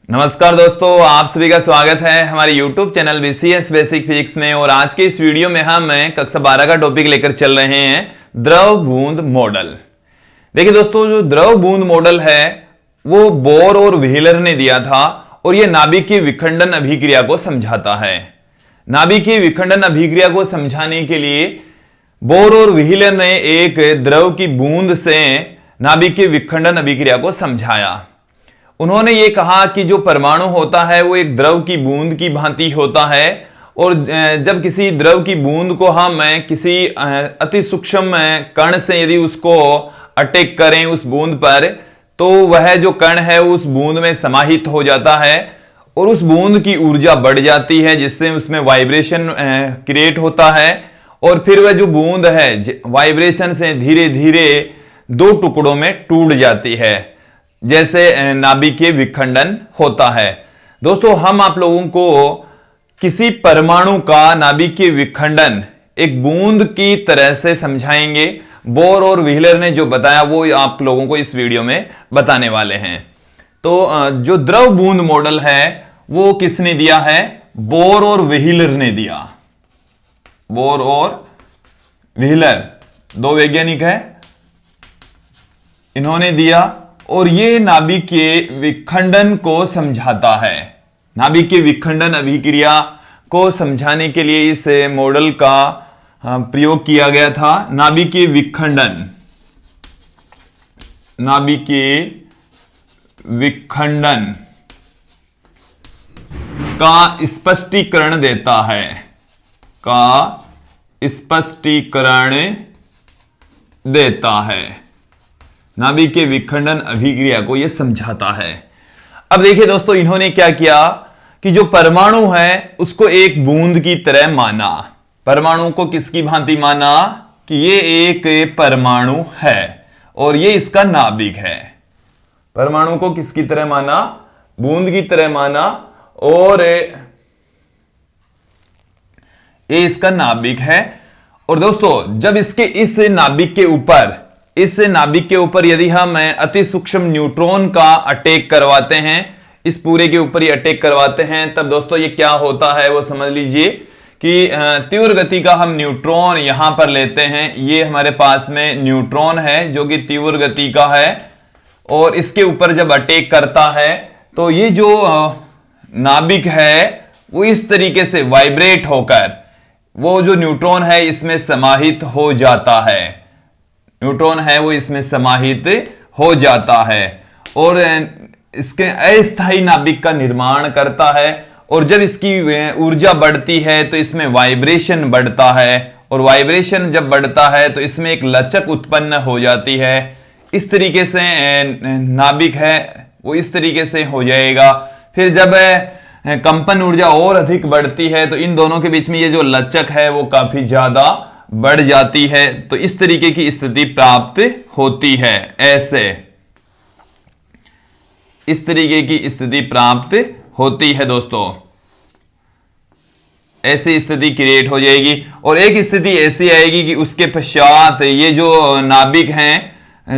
नमस्कार दोस्तों, आप सभी का स्वागत है हमारे YouTube channel BCS basic physics में। और आज के इस वीडियो में हम कक्षा 12 का टॉपिक लेकर चल रहे हैं द्रव बूंद मॉडल। देखिए दोस्तों, जो द्रव बूंद मॉडल है वो बोर और व्हीलर ने दिया था और ये नाभिकीय विखंडन अभिक्रिया को समझाता है। नाभिकीय विखंडन अभिक्रिया को समझाने के लिए बोर और व्हीलर ने एक द्रव की बूंद से नाभिकीय विखंडन अभिक्रिया को समझाया। उन्होंने ये कहा कि जो परमाणु होता है वो एक द्रव की बूंद की भांति होता है और जब किसी द्रव की बूंद को हम किसी अति सूक्ष्म कण से यदि उसको अटैक करें उस बूंद पर, तो वह जो कण है उस बूंद में समाहित हो जाता है और उस बूंद की ऊर्जा बढ़ जाती है, जिससे उसमें वाइब्रेशन क्रिएट होता है और फिर वह जो बूंद है वाइब्रेशन से धीरे धीरे दो टुकड़ों में टूट जाती है, जैसे नाभिकीय विखंडन होता है। दोस्तों, हम आप लोगों को किसी परमाणु का नाभिकीय विखंडन एक बूंद की तरह से समझाएंगे। बोर और व्हीलर ने जो बताया वो आप लोगों को इस वीडियो में बताने वाले हैं। तो जो द्रव बूंद मॉडल है वो किसने दिया है? बोर और व्हीलर ने दिया। बोर और व्हीलर दो वैज्ञानिक है, इन्होंने दिया और ये नाभिकीय विखंडन को समझाता है। नाभिकीय विखंडन अभिक्रिया को समझाने के लिए इस मॉडल का प्रयोग किया गया था। नाभिकीय विखंडन का स्पष्टीकरण देता है, नाभिकीय विखंडन अभिक्रिया को यह समझाता है। अब देखिए दोस्तों, इन्होंने क्या किया कि जो परमाणु है उसको एक बूंद की तरह माना। परमाणु को किसकी भांति माना कि ये एक परमाणु है और ये इसका नाभिक है। परमाणु को किसकी तरह माना? बूंद की तरह माना और ये इसका नाभिक है। और दोस्तों, जब इसके इस नाभिक के ऊपर यदि हम अति सूक्ष्म न्यूट्रॉन का अटैक करवाते हैं, इस पूरे के ऊपर ही अटैक करवाते हैं, तब दोस्तों ये क्या होता है वो समझ लीजिए कि तीव्र गति का हम न्यूट्रॉन यहां पर लेते हैं। ये हमारे पास में न्यूट्रॉन है जो कि तीव्र गति का है और इसके ऊपर जब अटैक करता है तो ये जो नाभिक है वो इस तरीके से वाइब्रेट होकर वो जो न्यूट्रॉन है इसमें समाहित हो जाता है। न्यूट्रॉन है वो इसमें समाहित हो जाता है और इसके अस्थायी नाभिक का निर्माण करता है। और जब इसकी ऊर्जा बढ़ती है तो इसमें वाइब्रेशन बढ़ता है और वाइब्रेशन जब बढ़ता है तो इसमें एक लचक उत्पन्न हो जाती है। इस तरीके से नाभिक है वो इस तरीके से हो जाएगा। फिर जब कंपन ऊर्जा और अधिक बढ़ती है तो इन दोनों के बीच में ये जो लचक है वो काफी ज्यादा बढ़ जाती है। तो इस तरीके की स्थिति प्राप्त होती है। ऐसे इस तरीके की स्थिति प्राप्त होती है दोस्तों, ऐसी स्थिति क्रिएट हो जाएगी। और एक स्थिति ऐसी आएगी कि उसके पश्चात ये जो नाभिक हैं,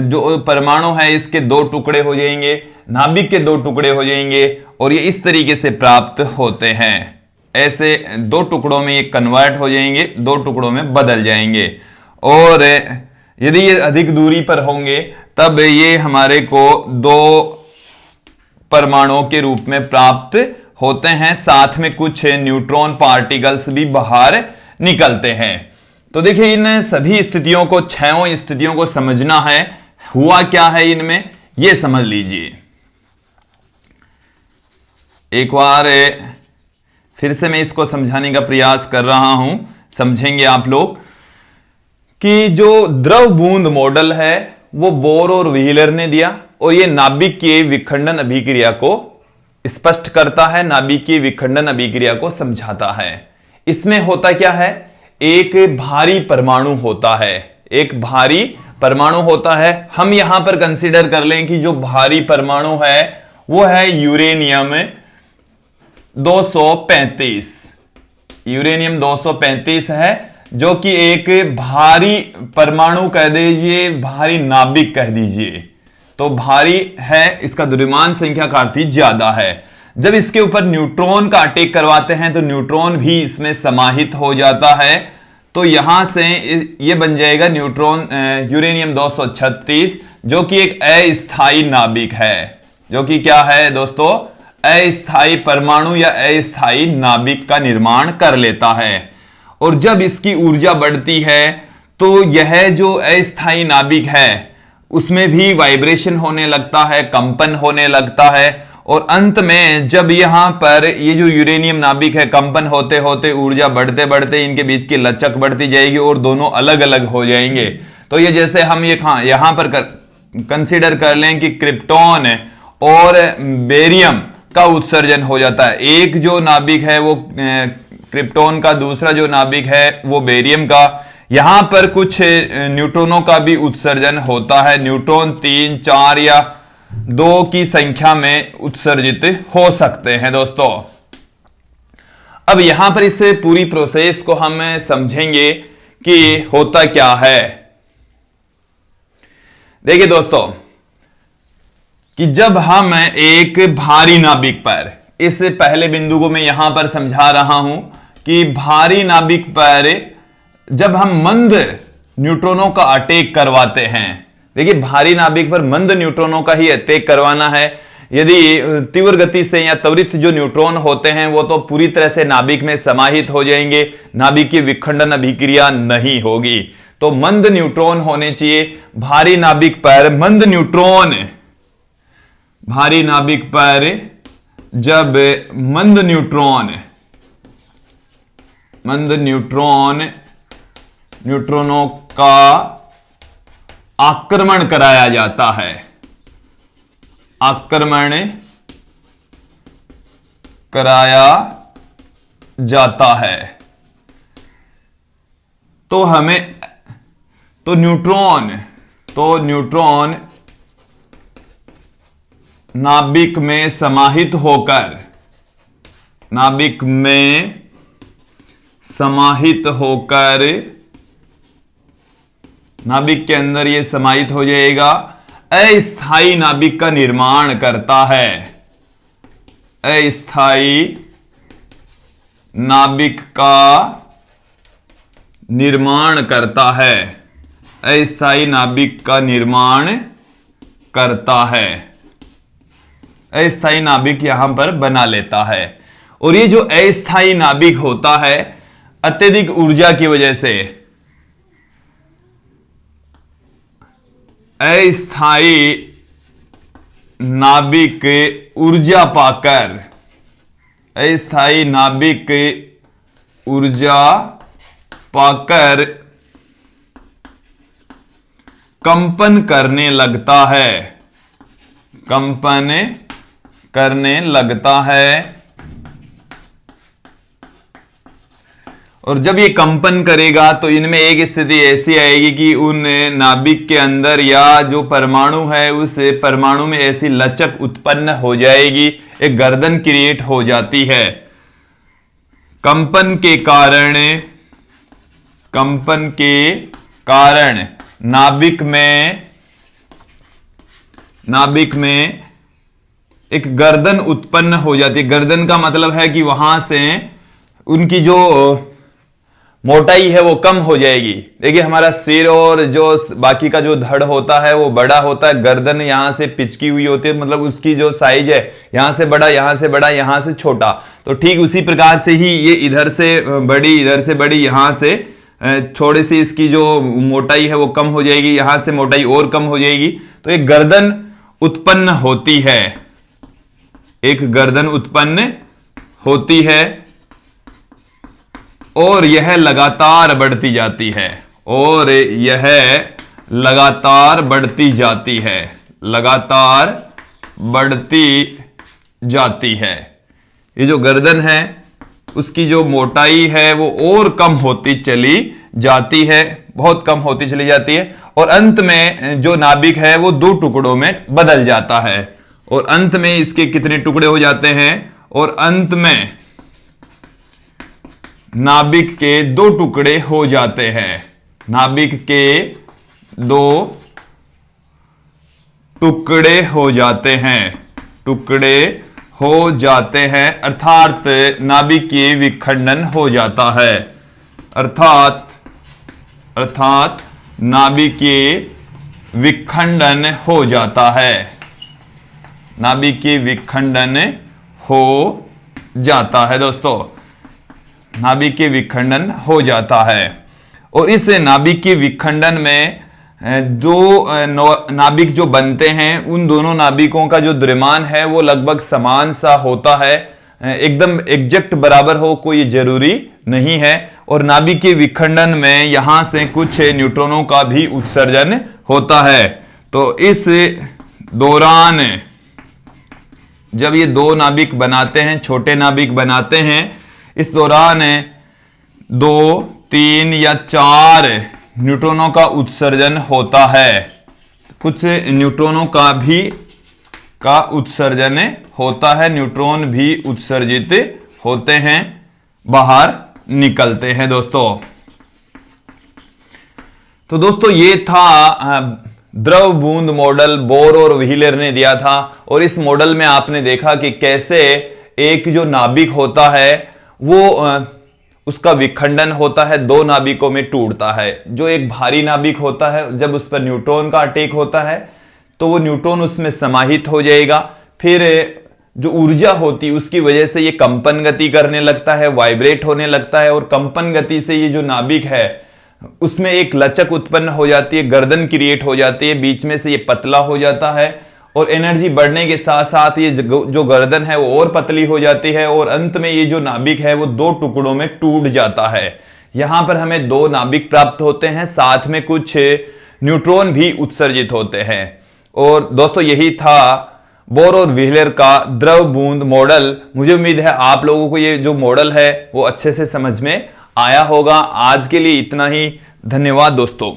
जो परमाणु है, इसके दो टुकड़े हो जाएंगे, नाभिक के दो टुकड़े हो जाएंगे और ये इस तरीके से प्राप्त होते हैं। ऐसे दो टुकड़ों में ये कन्वर्ट हो जाएंगे, दो टुकड़ों में बदल जाएंगे। और यदि ये अधिक दूरी पर होंगे तब ये हमारे को दो परमाणुओं के रूप में प्राप्त होते हैं, साथ में कुछ न्यूट्रॉन पार्टिकल्स भी बाहर निकलते हैं। तो देखिए, इन सभी स्थितियों को, छहों स्थितियों को समझना है। हुआ क्या है इनमें ये समझ लीजिए। एक बार फिर से मैं इसको समझाने का प्रयास कर रहा हूं, समझेंगे आप लोग कि जो द्रव बूंद मॉडल है वो बोर और व्हीलर ने दिया और ये नाभिकीय विखंडन अभिक्रिया को स्पष्ट करता है, नाभिकीय विखंडन अभिक्रिया को समझाता है। इसमें होता क्या है? एक भारी परमाणु होता है, एक भारी परमाणु होता है। हम यहां पर कंसीडर कर लें कि जो भारी परमाणु है वो है यूरेनियम 235। यूरेनियम 235 है जो कि एक भारी परमाणु कह दीजिए, भारी नाभिक कह दीजिए। तो भारी है, इसका द्रव्यमान संख्या काफी ज्यादा है। जब इसके ऊपर न्यूट्रॉन का अटैक करवाते हैं तो न्यूट्रॉन भी इसमें समाहित हो जाता है। तो यहां से ये बन जाएगा न्यूट्रॉन यूरेनियम 236, जो कि एक अस्थायी नाभिक है। जो कि क्या है दोस्तों? अस्थायी परमाणु या अस्थायी नाभिक का निर्माण कर लेता है। और जब इसकी ऊर्जा बढ़ती है तो यह जो अस्थायी नाभिक है उसमें भी वाइब्रेशन होने लगता है, कंपन होने लगता है। और अंत में जब यहां पर ये जो यूरेनियम नाभिक है, कंपन होते होते ऊर्जा बढ़ते बढ़ते इनके बीच की लचक बढ़ती जाएगी और दोनों अलग अलग हो जाएंगे। तो ये जैसे हम ये यहां पर कंसीडर कर लें कि क्रिप्टॉन और बेरियम का उत्सर्जन हो जाता है। एक जो नाभिक है वो क्रिप्टॉन का, दूसरा जो नाभिक है वो बेरियम का। यहां पर कुछ न्यूट्रॉनों का भी उत्सर्जन होता है। न्यूट्रॉन 3, 4 या 2 की संख्या में उत्सर्जित हो सकते हैं दोस्तों। अब यहां पर इस पूरी प्रोसेस को हम समझेंगे कि होता क्या है। देखिए दोस्तों कि जब हम एक भारी नाभिक पर, इस पहले बिंदु को मैं यहां पर समझा रहा हूं कि भारी नाभिक पर जब हम मंद न्यूट्रॉनों का अटैक करवाते हैं, देखिए भारी नाभिक पर मंद न्यूट्रॉनों का ही अटैक करवाना है। यदि तीव्र गति से या त्वरित जो न्यूट्रॉन होते हैं वो तो पूरी तरह से नाभिक में समाहित हो जाएंगे, नाभिक की विखंडन अभिक्रिया नहीं होगी। तो मंद न्यूट्रॉन होने चाहिए। भारी नाभिक पर मंद न्यूट्रॉन, भारी नाभिक पर जब मंद न्यूट्रॉनों का आक्रमण कराया जाता है, आक्रमण कराया जाता है, तो न्यूट्रॉन नाभिक में समाहित होकर, नाभिक के अंदर यह समाहित हो जाएगा, अस्थायी नाभिक का निर्माण करता है। अस्थायी नाभिक का निर्माण करता है, अस्थायी नाभिक का निर्माण करता है, अस्थायी नाभिक यहां पर बना लेता है। और ये जो अस्थायी नाभिक होता है अत्यधिक ऊर्जा की वजह से, अस्थायी नाभिक ऊर्जा पाकर, अस्थायी नाभिक ऊर्जा पाकर कंपन करने लगता है, कंपन करने लगता है। और जब ये कंपन करेगा तो इनमें एक स्थिति ऐसी आएगी कि उन नाभिक के अंदर या जो परमाणु है उस परमाणु में ऐसी लचक उत्पन्न हो जाएगी, एक गर्दन क्रिएट हो जाती है। कंपन के कारण नाभिक में एक गर्दन उत्पन्न हो जाती है। गर्दन का मतलब है कि वहां से उनकी जो मोटाई है वो कम हो जाएगी। देखिए हमारा सिर और जो बाकी का जो धड़ होता है वो बड़ा होता है, गर्दन यहां से पिचकी हुई होती है, मतलब उसकी जो साइज है यहां से बड़ा, यहां से बड़ा, यहां से छोटा। तो ठीक उसी प्रकार से ही ये इधर से बड़ी, इधर से बड़ी, यहां से थोड़ी सी इसकी जो मोटाई है वो कम हो जाएगी, यहां से मोटाई और कम हो जाएगी। तो एक गर्दन उत्पन्न होती है, एक गर्दन उत्पन्न होती है और यह लगातार बढ़ती जाती है, और यह लगातार बढ़ती जाती है, लगातार बढ़ती जाती है। ये जो गर्दन है उसकी जो मोटाई है वो और कम होती चली जाती है, बहुत कम होती चली जाती है, और अंत में जो नाभिक है वो 2 टुकड़ों में बदल जाता है। और अंत में इसके कितने टुकड़े हो जाते हैं? और अंत में नाभिक के 2 टुकड़े हो जाते हैं, नाभिक के 2 टुकड़े हो जाते हैं, टुकड़े हो जाते हैं, अर्थात नाभिकीय विखंडन हो जाता है, अर्थात नाभिकीय विखंडन हो जाता है, नाभिकीय विखंडन हो जाता है दोस्तों, नाभिकीय विखंडन हो जाता है। और इस नाभिकीय विखंडन में दो नाभिक जो बनते हैं, उन दोनों नाभिकों का जो द्रव्यमान है वो लगभग समान सा होता है, एकदम एग्जैक्ट बराबर हो कोई जरूरी नहीं है। और नाभिकीय विखंडन में यहां से कुछ न्यूट्रॉनों का भी उत्सर्जन होता है। तो इस दौरान जब ये दो नाभिक बनाते हैं, छोटे नाभिक बनाते हैं, इस दौरान 2, 3 या 4 न्यूट्रॉनों का उत्सर्जन होता है, कुछ न्यूट्रॉनों का उत्सर्जन होता है, न्यूट्रॉन भी उत्सर्जित होते हैं, बाहर निकलते हैं दोस्तों। तो दोस्तों ये था द्रव बूंद मॉडल, बोर और व्हीलर ने दिया था। और इस मॉडल में आपने देखा कि कैसे एक जो नाभिक होता है वो उसका विखंडन होता है, दो नाभिकों में टूटता है। जो एक भारी नाभिक होता है, जब उस पर न्यूट्रॉन का अटैक होता है तो वो न्यूट्रॉन उसमें समाहित हो जाएगा, फिर जो ऊर्जा होती है उसकी वजह से ये कंपन गति करने लगता है, वाइब्रेट होने लगता है, और कंपन गति से ये जो नाभिक है उसमें एक लचक उत्पन्न हो जाती है, गर्दन क्रिएट हो जाती है, बीच में से ये पतला हो जाता है, और एनर्जी बढ़ने के साथ साथ ये जो गर्दन है वो और पतली हो जाती है, और अंत में ये जो नाभिक है वो दो टुकड़ों में टूट जाता है। यहां पर हमें दो नाभिक प्राप्त होते हैं, साथ में कुछ न्यूट्रॉन भी उत्सर्जित होते हैं। और दोस्तों यही था बोर और व्हीलर का द्रव बूंद मॉडल। मुझे उम्मीद है आप लोगों को ये जो मॉडल है वो अच्छे से समझ में आया होगा। आज के लिए इतना ही, धन्यवाद दोस्तों।